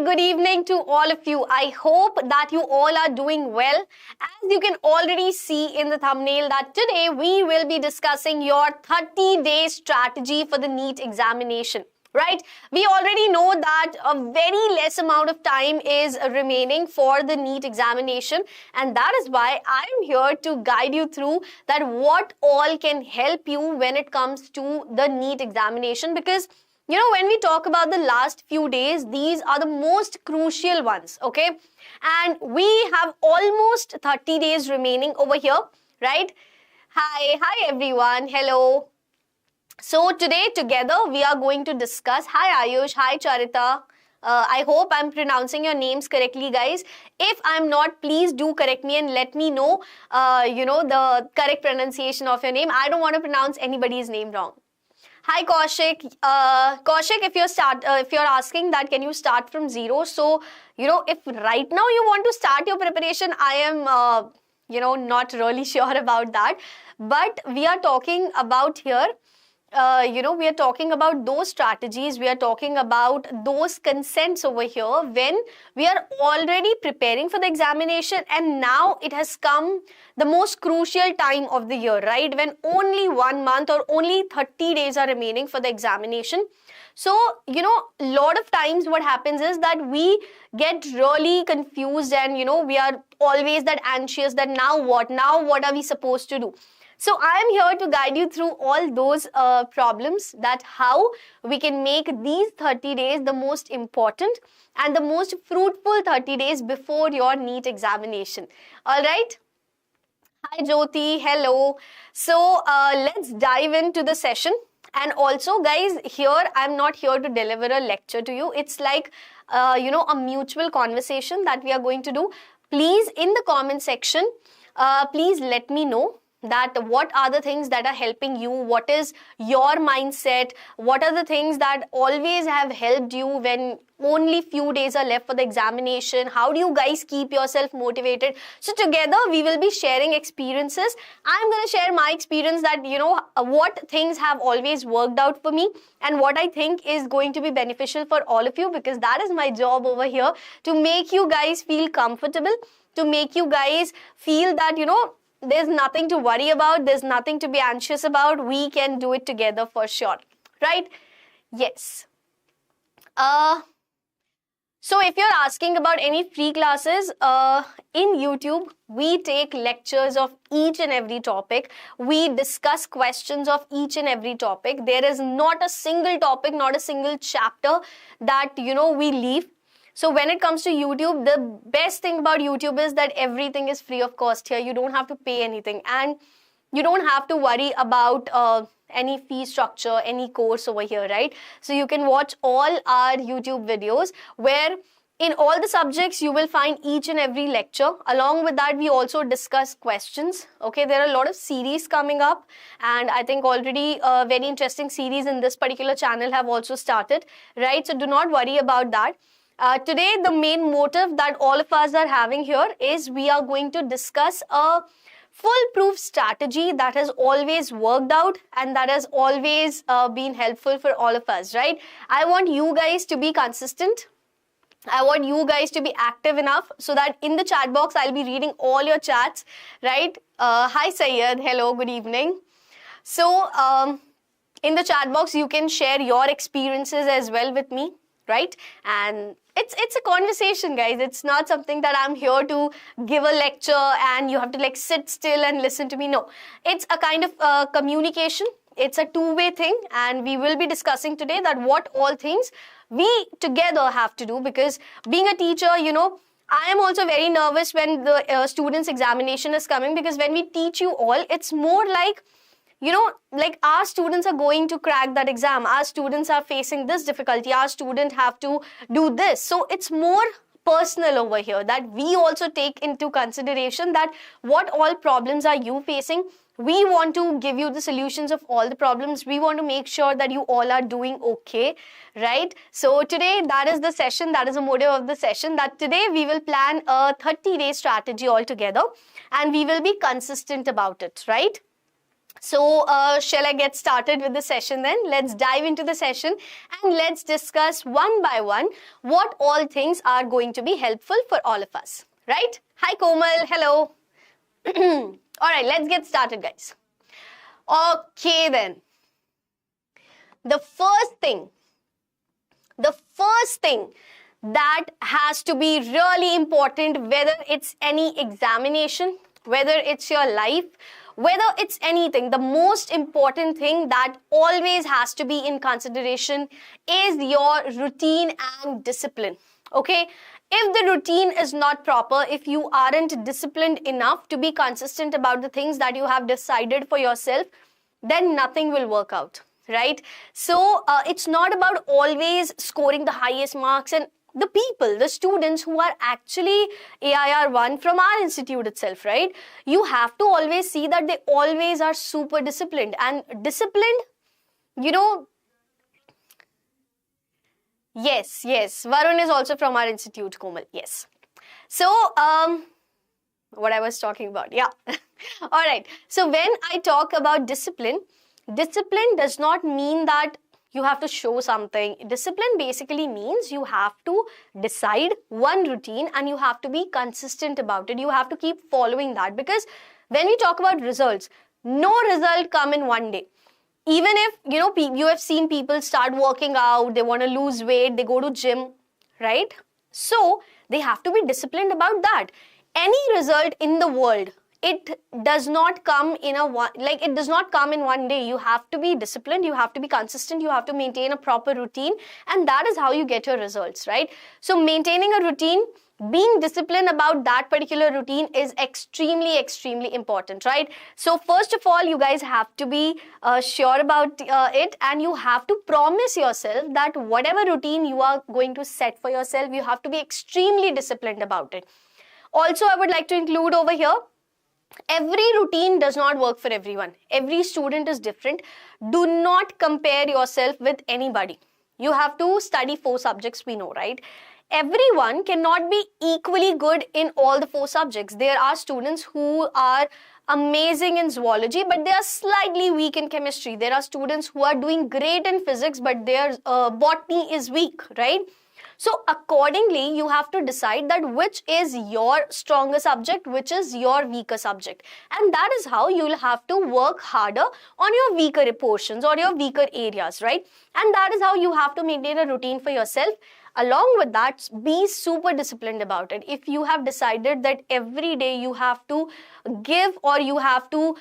good evening to all of you. I hope that you all are doing well. As you can already see in the thumbnail that today we will be discussing your 30-day strategy for the NEET examination. Right? We already know that a very less amount of time is remaining for the NEET examination, and that is why I am here to guide you through that what all can help you when it comes to the NEET examination, because when we talk about the last few days, these are the most crucial ones, okay? And we have almost 30 days remaining over here, right? Hi everyone, hello. So today together we are going to discuss, hi Ayush, hi Charita. I hope I'm pronouncing your names correctly, guys. If I'm not, please do correct me and let me know, the correct pronunciation of your name. I don't want to pronounce anybody's name wrong. Hi Kaushik. Kaushik, if you're asking that, can you start from zero? So, if right now you want to start your preparation, I am, not really sure about that. But we are talking about here, we are talking about those strategies, we are talking about those consents over here when we are already preparing for the examination, and now it has come the most crucial time of the year, right? When only 1 month or only 30 days are remaining for the examination. So, a lot of times what happens is that we get really confused and, we are always that anxious that now what are we supposed to do? So I am here to guide you through all those problems, that how we can make these 30 days the most important and the most fruitful 30 days before your NEET examination. All right? Hi Jyoti, hello. So let's dive into the session. And also guys, here I'm not here to deliver a lecture to you. It's like, a mutual conversation that we are going to do. Please, in the comment section, please let me know that what are the things that are helping you, what is your mindset, what are the things that always have helped you when only few days are left for the examination, how do you guys keep yourself motivated? So together we will be sharing experiences. I'm going to share my experience that, what things have always worked out for me and what I think is going to be beneficial for all of you, because that is my job over here, to make you guys feel comfortable, to make you guys feel that, there's nothing to worry about, there's nothing to be anxious about, we can do it together for sure, right? Yes. So if you're asking about any free classes, in YouTube, we take lectures of each and every topic. We discuss questions of each and every topic. There is not a single topic, not a single chapter that, we leave. So when it comes to YouTube, the best thing about YouTube is that everything is free of cost here. You don't have to pay anything, and you don't have to worry about any fee structure, any course over here, right? So you can watch all our YouTube videos where in all the subjects you will find each and every lecture. Along with that, we also discuss questions. Okay, there are a lot of series coming up, and I think already a very interesting series in this particular channel have also started, right? So do not worry about that. Today, the main motive that all of us are having here is we are going to discuss a foolproof strategy that has always worked out and that has always been helpful for all of us, right? I want you guys to be consistent. I want you guys to be active enough so that in the chat box, I'll be reading all your chats, right? Hi Sayed, hello, good evening. So, in the chat box, you can share your experiences as well with me, right? And it's a conversation, guys. It's not something that I'm here to give a lecture and you have to like sit still and listen to me. No, it's a kind of communication. It's a two-way thing, and we will be discussing today that what all things we together have to do, because being a teacher, I am also very nervous when the students' examination is coming, because when we teach you all, it's more like, like our students are going to crack that exam. Our students are facing this difficulty. Our student have to do this. So it's more personal over here, that we also take into consideration that what all problems are you facing. We want to give you the solutions of all the problems. We want to make sure that you all are doing okay, right? So today, that is the session. That is the motive of the session, that today we will plan a 30-day strategy altogether and we will be consistent about it, right? So shall I get started with the session then? Let's dive into the session and let's discuss one by one what all things are going to be helpful for all of us. Right? Hi Komal, hello. All right, let's get started, guys. Okay then. The first thing that has to be really important, whether it's any examination, whether it's your life, whether it's anything, the most important thing that always has to be in consideration is your routine and discipline. Okay? If the routine is not proper, if you aren't disciplined enough to be consistent about the things that you have decided for yourself, then nothing will work out, right? So it's not about always scoring the highest marks, and the students who are actually AIR1 from our institute itself, right? You have to always see that they always are super disciplined. And disciplined, yes, Varun is also from our institute, Komal, yes. So, what I was talking about, yeah. All right, so when I talk about discipline does not mean that you have to show something. Discipline basically means you have to decide one routine and you have to be consistent about it. You have to keep following that, because when we talk about results, no result come in one day. Even if, you have seen people start working out, they want to lose weight, they go to gym, right? So they have to be disciplined about that. Any result in the world, it does not come in one day. You have to be disciplined, you have to be consistent, you have to maintain a proper routine, and that is how you get your results, right? So maintaining a routine, being disciplined about that particular routine is extremely, extremely important, right? So first of all, you guys have to be sure about it, and you have to promise yourself that whatever routine you are going to set for yourself, you have to be extremely disciplined about it. Also, I would like to include over here, every routine does not work for everyone. Every student is different. Do not compare yourself with anybody. You have to study 4 subjects, we know, right? Everyone cannot be equally good in all the 4 subjects. There are students who are amazing in zoology, but they are slightly weak in chemistry. There are students who are doing great in physics, but their botany is weak, right? So accordingly, you have to decide that which is your stronger subject, which is your weaker subject. And that is how you will have to work harder on your weaker portions or your weaker areas, right? And that is how you have to maintain a routine for yourself. Along with that, be super disciplined about it. If you have decided that every day you have to give, or you have to,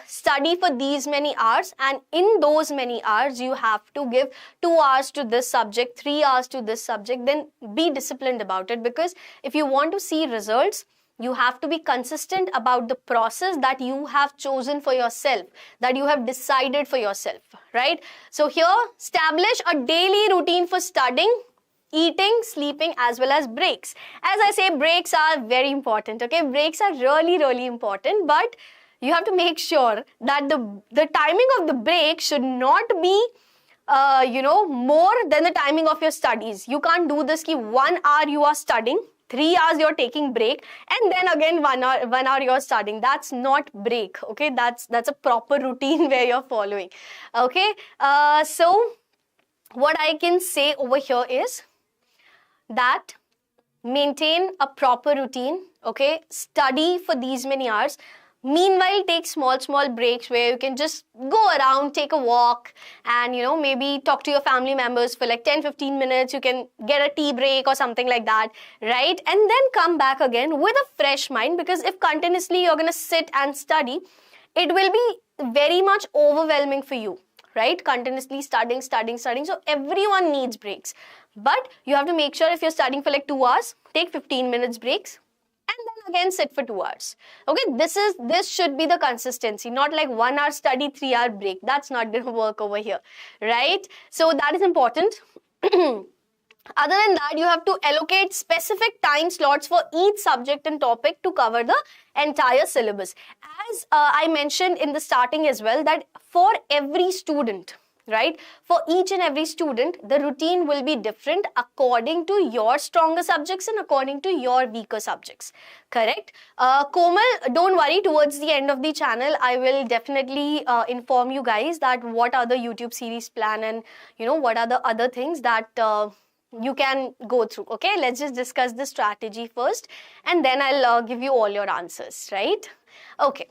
study for these many hours, and in those many hours you have to give 2 hours to this subject, 3 hours to this subject, then be disciplined about it. Because if you want to see results, you have to be consistent about the process that you have chosen for yourself, that you have decided for yourself, right? So here, establish a daily routine for studying, eating, sleeping, as well as breaks. As I say, breaks are very important, okay? Breaks are really, really important, but you have to make sure that the timing of the break should not be, more than the timing of your studies. You can't do this ki 1 hour you are studying, 3 hours you're taking break, and then again 1 hour you're studying. That's not break, okay? That's a proper routine where you're following, okay? So what I can say over here is that maintain a proper routine, okay? Study for these many hours. Meanwhile, take small breaks where you can just go around, take a walk, and maybe talk to your family members for like 10-15 minutes. You can get a tea break or something like that, right? And then come back again with a fresh mind, because if continuously you're going to sit and study, it will be very much overwhelming for you, right? Continuously studying. So everyone needs breaks. But you have to make sure if you're studying for like 2 hours, take 15 minutes breaks, and then again sit for 2 hours. Okay, this should be the consistency, not like 1 hour study, 3 hour break. That's not going to work over here, right? So that is important. Other than that, you have to allocate specific time slots for each subject and topic to cover the entire syllabus. As I mentioned in the starting as well, that for every student, right? For each and every student, the routine will be different according to your stronger subjects and according to your weaker subjects, correct? Komal, don't worry, towards the end of the channel, I will definitely inform you guys that what are the YouTube series plan and, what are the other things that you can go through, okay? Let's just discuss the strategy first, and then I'll give you all your answers, right? Okay.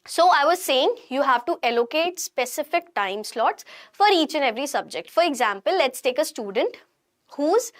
So I was saying you have to allocate specific time slots for each and every subject. For example, let's take a student whose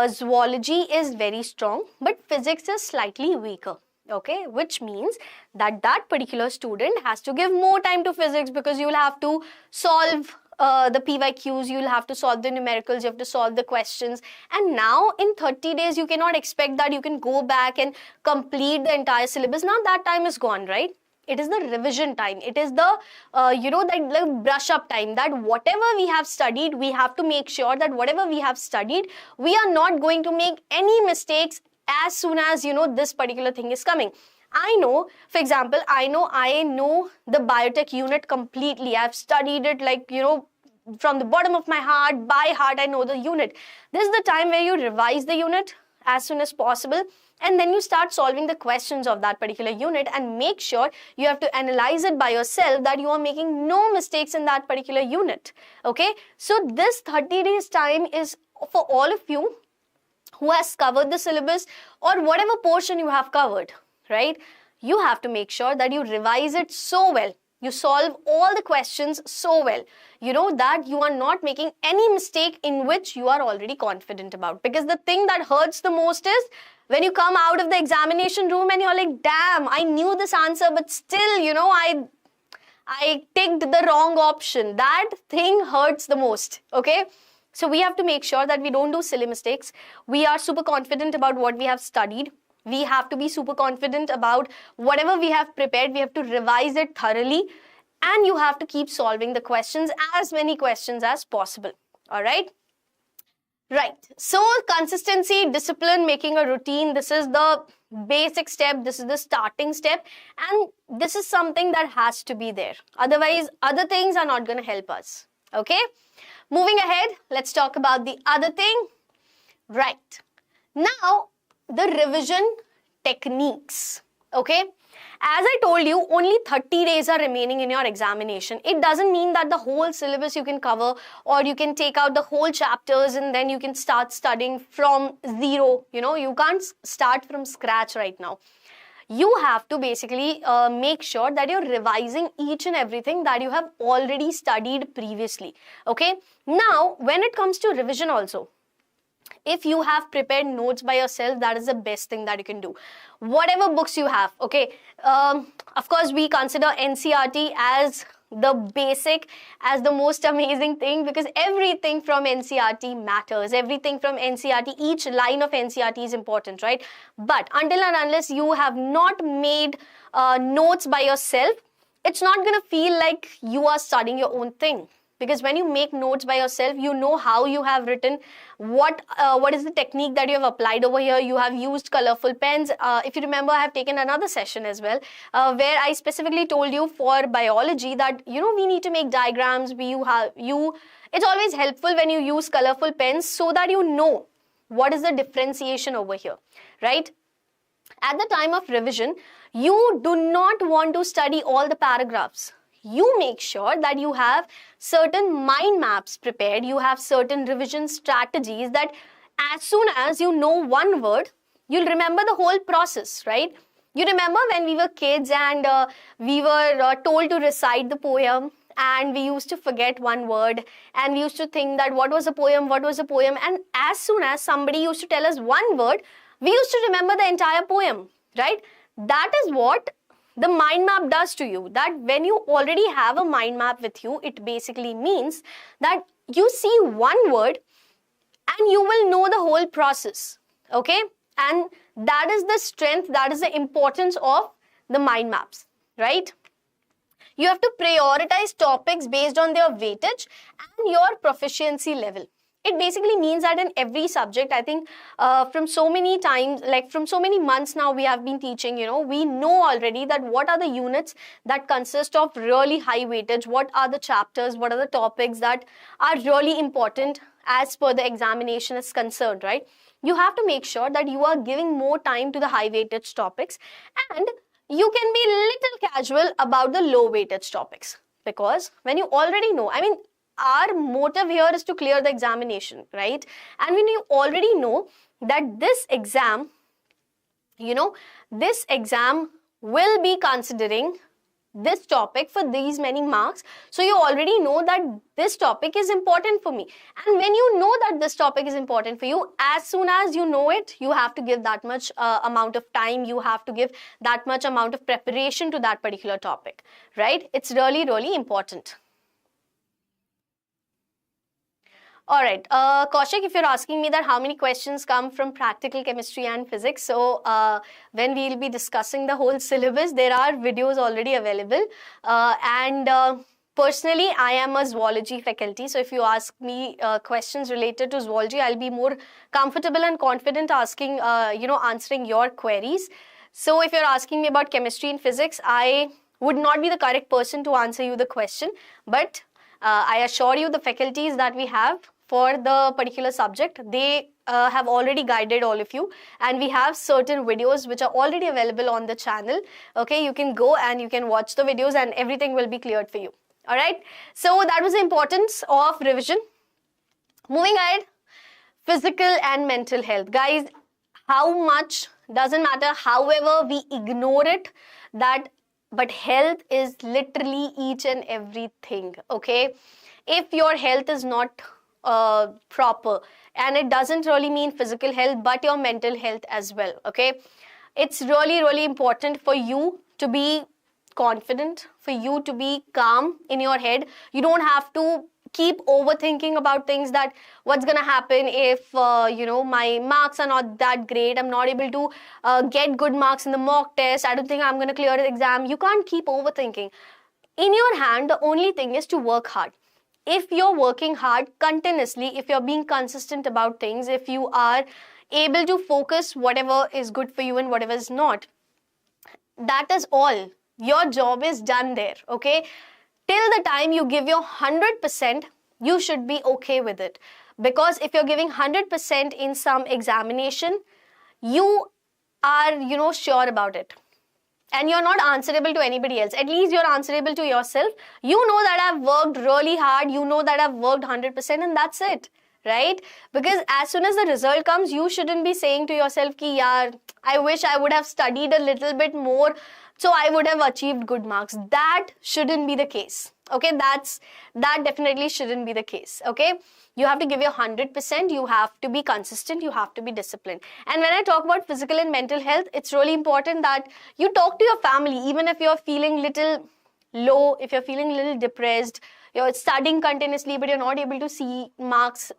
zoology is very strong, but physics is slightly weaker. Okay, which means that that particular student has to give more time to physics, because you will have to solve the PYQs, you will have to solve the numericals, you have to solve the questions. And now in 30 days, you cannot expect that you can go back and complete the entire syllabus. Now that time is gone, right? It is the revision time. It is the, that brush up time, that whatever we have studied, we have to make sure that whatever we have studied, we are not going to make any mistakes as soon as, this particular thing is coming. I know, for example, I know the biotech unit completely. I've studied it like, from the bottom of my heart, by heart, I know the unit. This is the time where you revise the unit as soon as possible, and then you start solving the questions of that particular unit, and make sure you have to analyze it by yourself, that you are making no mistakes in that particular unit. Okay, so this 30 days time is for all of you who has covered the syllabus or whatever portion you have covered, right? You have to make sure that you revise it so well, you solve all the questions so well, that you are not making any mistake in which you are already confident about. Because the thing that hurts the most is when you come out of the examination room and you're like, damn, I knew this answer, but still, I ticked the wrong option. That thing hurts the most, okay? So we have to make sure that we don't do silly mistakes. We are super confident about what we have studied. We have to be super confident about whatever we have prepared. We have to revise it thoroughly, and you have to keep solving the questions, as many questions as possible. All right? Right. So consistency, discipline, making a routine, this is the basic step. This is the starting step. And this is something that has to be there. Otherwise, other things are not going to help us. Okay? Moving ahead, let's talk about the other thing. Right. Now, the revision techniques, okay? As I told you, only 30 days are remaining in your examination. It doesn't mean that the whole syllabus you can cover, or you can take out the whole chapters and then you can start studying from zero. You can't start from scratch right now. You have to basically make sure that you're revising each and everything that you have already studied previously, okay? Now, when it comes to revision also, if you have prepared notes by yourself, that is the best thing that you can do. Whatever books you have, okay? Of course, we consider NCERT as the basic, as the most amazing thing, because everything from NCERT matters. Everything from NCERT, each line of NCERT is important, right? But until and unless you have not made notes by yourself, it's not going to feel like you are studying your own thing. Because when you make notes by yourself, you know how you have written, what is the technique that you have applied over here. You have used colorful pens. If you remember, I have taken another session as well, where I specifically told you for biology that, we need to make diagrams. It's always helpful when you use colorful pens so that you know what is the differentiation over here, right? At the time of revision, you do not want to study all the paragraphs. You make sure that you have certain mind maps prepared. You have certain revision strategies that as soon as you know one word, you'll remember the whole process, right? You remember when we were kids and we were told to recite the poem, and we used to forget one word, and we used to think that what was a poem, and as soon as somebody used to tell us one word, we used to remember the entire poem, right? That is what the mind map does to you. That when you already have a mind map with you, it basically means that you see one word and you will know the whole process, okay? And that is the strength, that is the importance of the mind maps, right? You have to prioritize topics based on their weightage and your proficiency level. It basically means that in every subject, I think from so many times, like from so many months now, we have been teaching, we know already that what are the units that consist of really high weightage, what are the chapters, what are the topics that are really important as per the examination is concerned, right? You have to make sure that you are giving more time to the high weightage topics, and you can be little casual about the low weightage topics, because when you already know, I mean, our motive here is to clear the examination, right? And when you already know that this exam, this exam will be considering this topic for these many marks, so you already know that this topic is important for me. And when you know that this topic is important for you, as soon as you know it, you have to give that much amount of time, you have to give that much amount of preparation to that particular topic, right? It's really, really important. All right, Kaushik, if you're asking me that how many questions come from practical chemistry and physics, so when we'll be discussing the whole syllabus, there are videos already available. Personally, I am a zoology faculty, so if you ask me questions related to zoology, I'll be more comfortable and confident asking, answering your queries. So if you're asking me about chemistry and physics, I would not be the correct person to answer you the question, but I assure you the faculties that we have for the particular subject, they have already guided all of you, and we have certain videos which are already available on the channel. Okay, you can go and you can watch the videos and everything will be cleared for you. All right, so that was the importance of revision. Moving ahead, physical and mental health. Guys, how much doesn't matter, however we ignore it, but health is literally each and everything, okay? If your health is not proper, and it doesn't really mean physical health, but your mental health as well, okay? It's really, really important for you to be confident, for you to be calm in your head. You don't have to keep overthinking about things, that what's going to happen if, my marks are not that great, I'm not able to get good marks in the mock test, I don't think I'm going to clear the exam. You can't keep overthinking. In your hand, the only thing is to work hard. If you're working hard continuously, if you're being consistent about things, if you are able to focus whatever is good for you and whatever is not, that is all. Your job is done there, okay? Till the time you give your 100%, you should be okay with it. Because if you're giving 100% in some examination, you are, sure about it. And you're not answerable to anybody else. At least you're answerable to yourself. You know that I've worked really hard. You know that I've worked 100%, and that's it, right? Because as soon as the result comes, you shouldn't be saying to yourself, ki yaar, I wish I would have studied a little bit more, so I would have achieved good marks. That shouldn't be the case. Okay, that definitely shouldn't be the case. Okay, you have to give your 100%. You have to be consistent. You have to be disciplined. And when I talk about physical and mental health, it's really important that you talk to your family, even if you're feeling little low, if you're feeling a little depressed, you're studying continuously, but you're not able to see marks,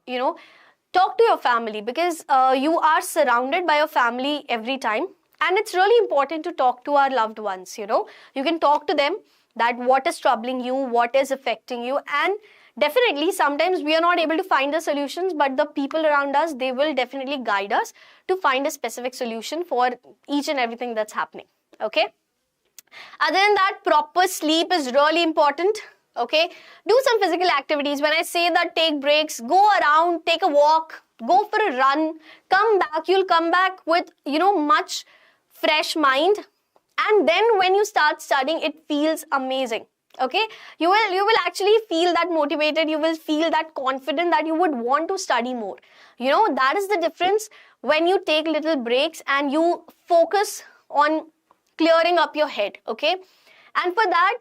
talk to your family, because you are surrounded by your family every time. And it's really important to talk to our loved ones, You can talk to them that what is troubling you, what is affecting you. And definitely, sometimes we are not able to find the solutions, but the people around us, they will definitely guide us to find a specific solution for each and everything that's happening, okay? Other than that, proper sleep is really important, okay? Do some physical activities. When I say that, take breaks, go around, take a walk, go for a run, come back. You'll come back with, much fresh mind. And then when you start studying, it feels amazing. Okay, you will actually feel that motivated. You will feel that confident that you would want to study more. That is the difference when you take little breaks and you focus on clearing up your head. Okay, and for that,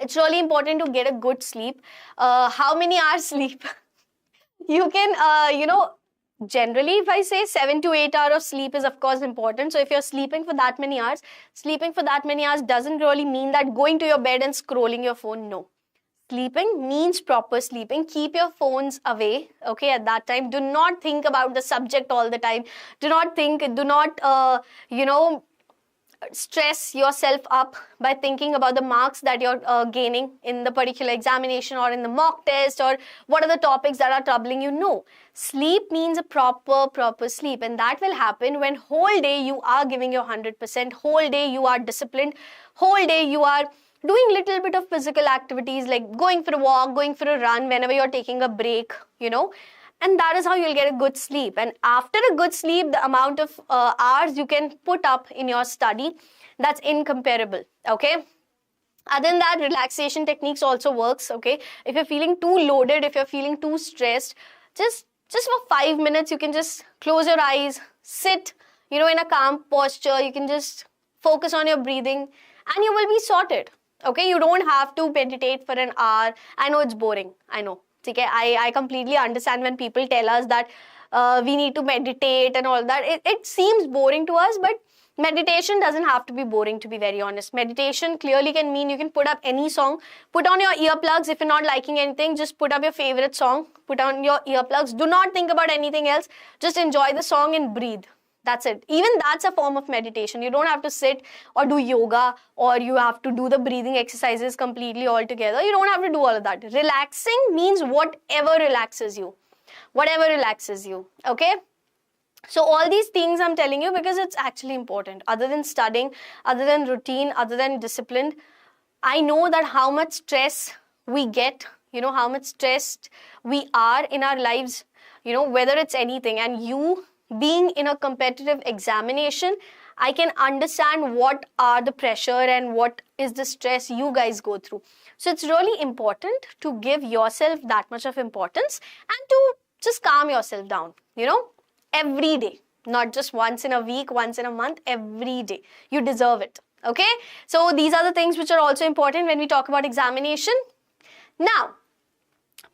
it's really important to get a good sleep. How many hours sleep? You can, generally, if I say 7 to 8 hours of sleep is of course important. So if you're sleeping for that many hours, doesn't really mean that going to your bed and scrolling your phone. No. Sleeping means proper sleeping. Keep your phones away, okay, at that time. Do not think about the subject all the time. Do not stress yourself up by thinking about the marks that you're gaining in the particular examination or in the mock test, or what are the topics that are troubling you. No. Sleep means a proper sleep, and that will happen when whole day you are giving your 100%, whole day you are disciplined, whole day you are doing little bit of physical activities like going for a walk, going for a run whenever you're taking a break, and that is how you'll get a good sleep. And after a good sleep, the amount of hours you can put up in your study, that's incomparable, okay? Other than that, relaxation techniques also works, okay? If you're feeling too loaded, if you're feeling too stressed, just for 5 minutes, you can just close your eyes, sit, in a calm posture. You can just focus on your breathing and you will be sorted, okay? You don't have to meditate for an hour. I know it's boring, I know. Okay, I completely understand when people tell us that we need to meditate and all that. It seems boring to us, but meditation doesn't have to be boring, to be very honest. Meditation clearly can mean you can put up any song, put on your earplugs. If you're not liking anything, just put up your favorite song, put on your earplugs. Do not think about anything else. Just enjoy the song and breathe. That's it. Even that's a form of meditation. You don't have to sit or do yoga, or you have to do the breathing exercises completely all together. You don't have to do all of that. Relaxing means whatever relaxes you. Whatever relaxes you. Okay? So all these things I'm telling you because it's actually important. Other than studying, other than routine, other than discipline, I know that how much stress we get, how much stressed we are in our lives, whether it's anything. And you being in a competitive examination, I can understand what are the pressure and what is the stress you guys go through. So it's really important to give yourself that much of importance and to just calm yourself down, every day, not just once in a week, once in a month, every day. You deserve it, okay? So these are the things which are also important when we talk about examination. Now,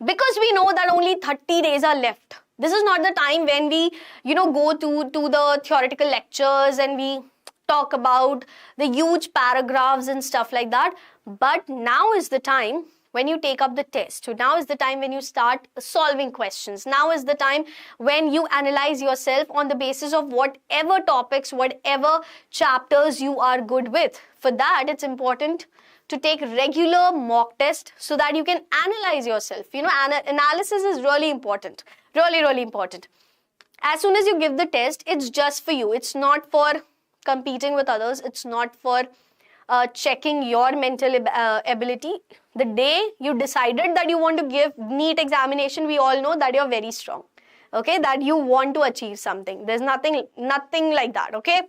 because we know that only 30 days are left, this is not the time when we, go to the theoretical lectures and we talk about the huge paragraphs and stuff like that. But now is the time when you take up the test. So now is the time when you start solving questions. Now is the time when you analyze yourself on the basis of whatever topics, whatever chapters you are good with. For that, it's important to take regular mock test so that you can analyze yourself. Analysis is really important. Really important. As soon as you give the test, it's just for you. It's not for competing with others. It's not for checking your mental ability. The day you decided that you want to give NEET examination, we all know that you're very strong. Okay, that you want to achieve something. There's nothing like that. Okay.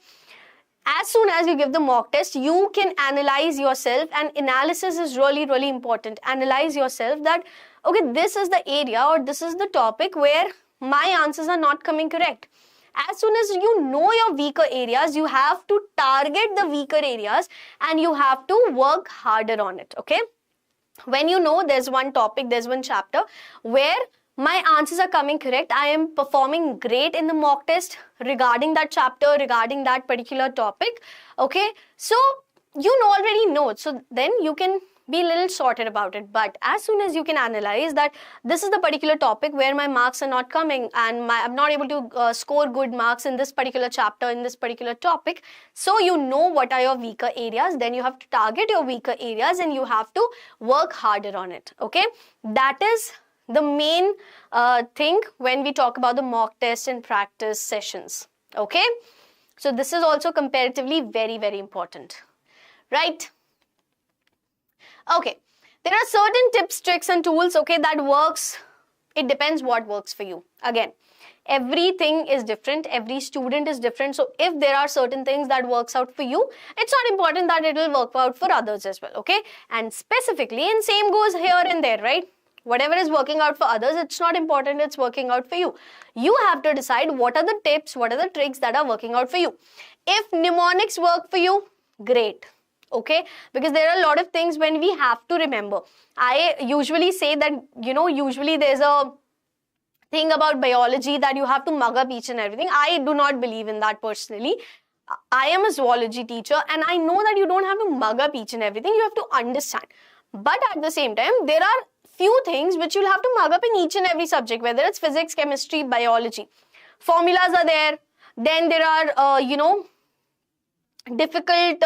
As soon as you give the mock test, you can analyze yourself, and analysis is really important. Analyze yourself that, okay, this is the area or this is the topic where my answers are not coming correct. As soon as you know your weaker areas, you have to target the weaker areas and you have to work harder on it, okay? When you know there's one topic, there's one chapter where my answers are coming correct, I am performing great in the mock test regarding that chapter, regarding that particular topic, okay? So you already know it, so then you can be a little sorted about it. But as soon as you can analyze that this is the particular topic where my marks are not coming and I'm not able to score good marks in this particular chapter, in this particular topic, so you know what are your weaker areas, then you have to target your weaker areas and you have to work harder on it, okay? That is the main thing when we talk about the mock test and practice sessions, okay? So this is also comparatively very important, right? Okay, there are certain tips, tricks and tools, okay, that works. It depends what works for you. Again, everything is different. Every student is different. So if there are certain things that works out for you, it's not important that it will work out for others as well, okay? And specifically, and same goes here and there, right? Whatever is working out for others, it's not important it's working out for you. You have to decide what are the tips, what are the tricks that are working out for you. If mnemonics work for you, great. Okay, because there are a lot of things when we have to remember. I usually say that, usually there's a thing about biology that you have to mug up each and everything. I do not believe in that personally. I am a zoology teacher and I know that you don't have to mug up each and everything. You have to understand. But at the same time, there are few things which you'll have to mug up in each and every subject, whether it's physics, chemistry, biology. Formulas are there. Then there are, difficult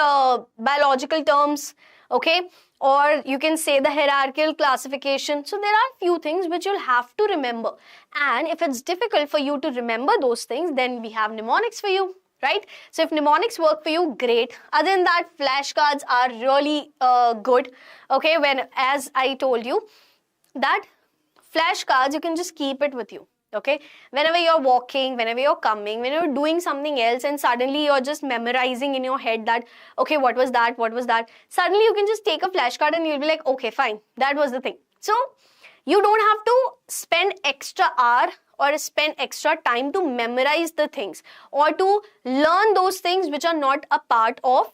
biological terms, okay, or you can say the hierarchical classification. So there are few things which you'll have to remember, and if it's difficult for you to remember those things, then we have mnemonics for you, right? So if mnemonics work for you, great. Other than that, flashcards are really good, okay, when, as I told you, that flashcards, you can just keep it with you. Okay, whenever you're walking, whenever you're coming, when you're doing something else and suddenly you're just memorizing in your head that, okay, what was that? What was that? Suddenly you can just take a flashcard and you'll be like, okay, fine, that was the thing. So you don't have to spend extra hour or spend extra time to memorize the things or to learn those things which are not a part of,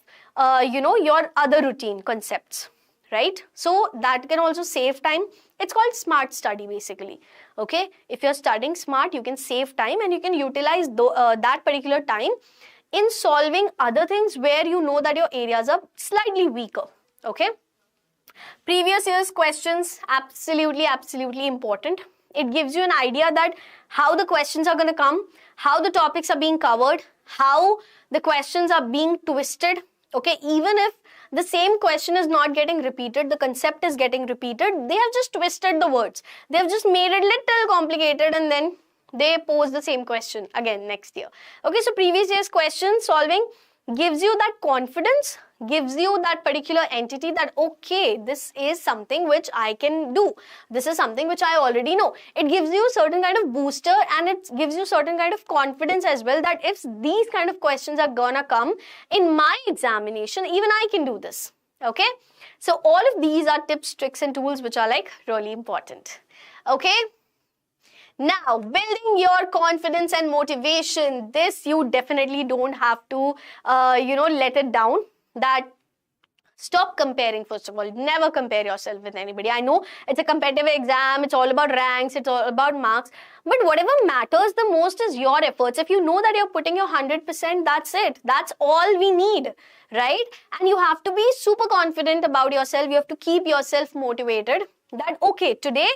your other routine concepts, right? So that can also save time. It's called smart study basically. Okay, if you're studying smart, you can save time and you can utilize that particular time in solving other things where you know that your areas are slightly weaker. Okay, previous year's questions, absolutely important. It gives you an idea that how the questions are going to come, how the topics are being covered, how the questions are being twisted. Okay, even if the same question is not getting repeated, the concept is getting repeated, they have just twisted the words. They have just made it little complicated and then they pose the same question again next year. Okay, so previous year's question solving gives you that confidence, gives you that particular entity that, okay, this is something which I can do. This is something which I already know. It gives you certain kind of booster and it gives you certain kind of confidence as well that if these kind of questions are gonna come in my examination, even I can do this. Okay, so all of these are tips, tricks and tools which are like really important. Okay. Now, building your confidence and motivation, this you definitely don't have to, let it down. That stop comparing, first of all. Never compare yourself with anybody. I know it's a competitive exam, it's all about ranks, it's all about marks. But whatever matters the most is your efforts. If you know that you're putting your 100%, that's it. That's all we need, right? And you have to be super confident about yourself. You have to keep yourself motivated that, okay, today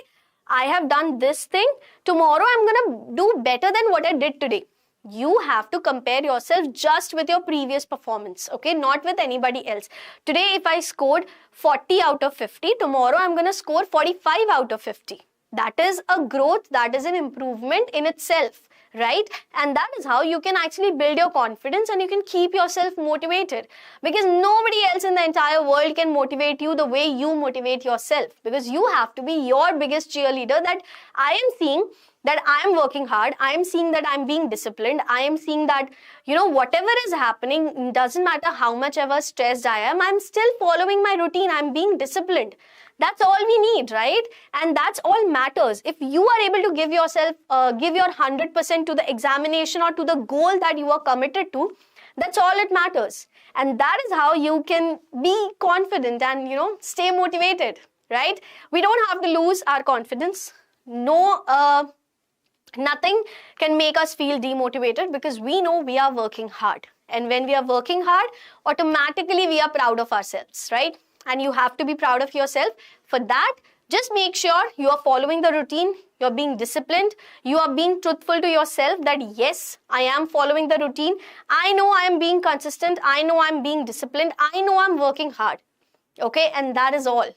I have done this thing. Tomorrow I'm going to do better than what I did today. You have to compare yourself just with your previous performance, okay? Not with anybody else. Today, if I scored 40 out of 50, tomorrow I'm going to score 45 out of 50. That is a growth, that is an improvement in itself, right? And that is how you can actually build your confidence and you can keep yourself motivated, because nobody else in the entire world can motivate you the way you motivate yourself, because you have to be your biggest cheerleader that I am seeing that I am working hard, I am seeing that I am being disciplined, I am seeing that, whatever is happening, doesn't matter how much ever stressed I am still following my routine, I'm being disciplined. That's all we need, right? And that's all matters. If you are able to give yourself, give your 100% to the examination or to the goal that you are committed to, that's all it matters. And that is how you can be confident and, stay motivated, right? We don't have to lose our confidence. No, nothing can make us feel demotivated because we know we are working hard. And when we are working hard, automatically we are proud of ourselves, right? And you have to be proud of yourself. For that, just make sure you are following the routine, you're being disciplined, you are being truthful to yourself that yes, I am following the routine, I know I am being consistent, I know I'm being disciplined, I know I'm working hard. Okay, and that is all.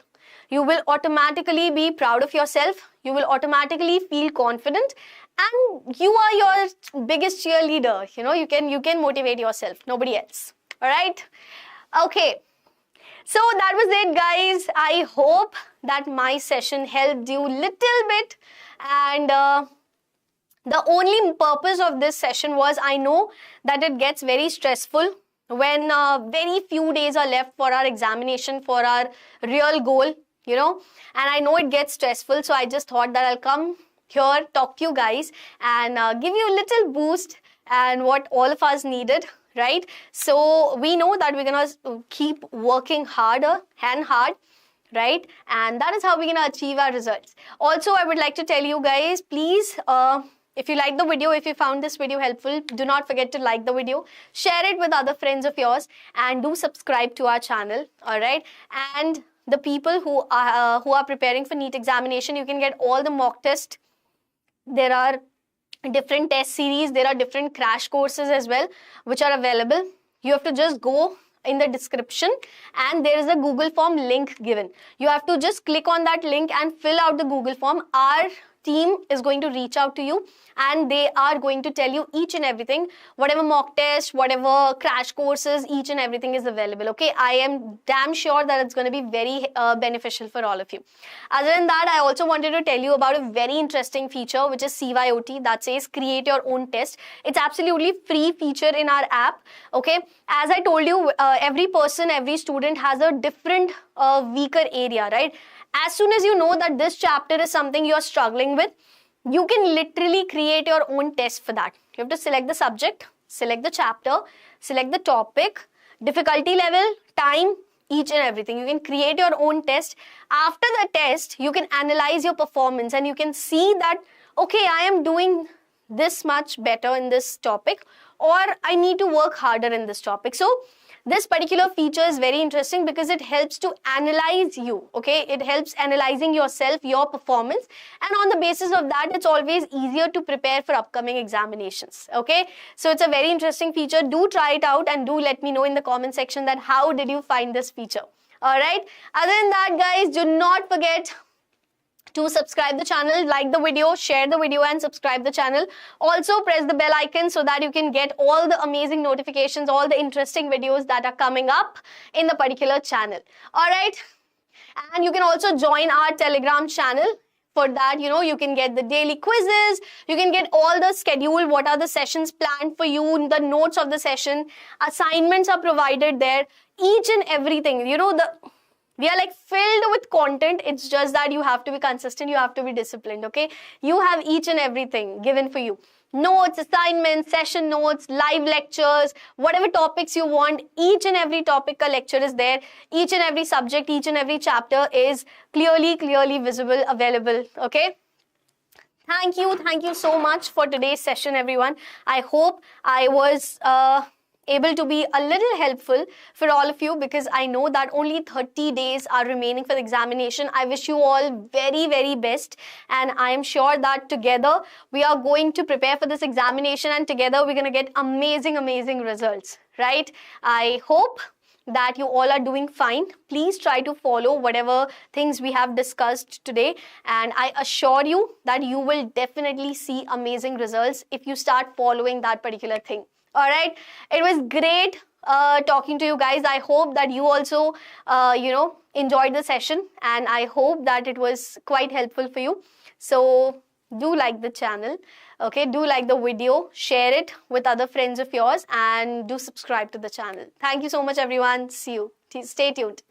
You will automatically be proud of yourself, you will automatically feel confident, and you are your biggest cheerleader. You can motivate yourself, nobody else. All right? Okay. So that was it, guys. I hope that my session helped you little bit, and the only purpose of this session was, I know that it gets very stressful when very few days are left for our examination, for our real goal, and I know it gets stressful, so I just thought that I'll come here, talk to you guys, and give you a little boost and what all of us needed. Right? So we know that we're going to keep working harder and hard, right? And that is how we're going to achieve our results. Also, I would like to tell you guys, please, if you like the video, if you found this video helpful, do not forget to like the video, share it with other friends of yours, and do subscribe to our channel, all right? And the people who are preparing for NEET examination, you can get all the mock tests. There are different test series, there are different crash courses as well which are available. You have to just go in the description and there is a Google form link given. You have to just click on that link and fill out the Google form. Our team is going to reach out to you and they are going to tell you each and everything, whatever mock test, whatever crash courses, each and everything is available. Okay, I am damn sure that it's going to be very beneficial for all of you. Other than that, I also wanted to tell you about a very interesting feature which is CYOT, that says create your own test. It's absolutely free feature in our app. Okay, as I told you, every person, every student has a different weaker area, right? As soon as you know that this chapter is something you're struggling with, you can literally create your own test for that. You have to select the subject, select the chapter, select the topic, difficulty level, time, each and everything. You can create your own test. After the test, you can analyze your performance and you can see that, okay, I am doing this much better in this topic, or I need to work harder in this topic. So this particular feature is very interesting because it helps to analyze you, okay? It helps analyzing yourself, your performance, and on the basis of that, it's always easier to prepare for upcoming examinations, okay? So it's a very interesting feature. Do try it out and do let me know in the comment section that how did you find this feature, all right? Other than that, guys, do not forget to subscribe the channel, like the video, share the video and subscribe the channel. Also press the bell icon so that you can get all the amazing notifications, all the interesting videos that are coming up in the particular channel. All right. And you can also join our Telegram channel. For that, you know, you can get the daily quizzes, you can get all the schedule, what are the sessions planned for you, the notes of the session, assignments are provided there, each and everything, you know, we are like filled with content. It's just that you have to be consistent. You have to be disciplined, okay? You have each and everything given for you. Notes, assignments, session notes, live lectures, whatever topics you want, each and every topic a lecture is there. Each and every subject, each and every chapter is clearly visible, available, okay? Thank you so much for today's session, everyone. I hope I was able to be a little helpful for all of you because I know that only 30 days are remaining for the examination. I wish you all very best, and I am sure that together we are going to prepare for this examination and together we're going to get amazing results, right? I hope that you all are doing fine. Please try to follow whatever things we have discussed today, and I assure you that you will definitely see amazing results if you start following that particular thing. All right, it was great talking to you guys. I hope that you also, enjoyed the session, and I hope that it was quite helpful for you. So do like the channel, okay? Do like the video, share it with other friends of yours, and do subscribe to the channel. Thank you so much, everyone. See you. Stay tuned.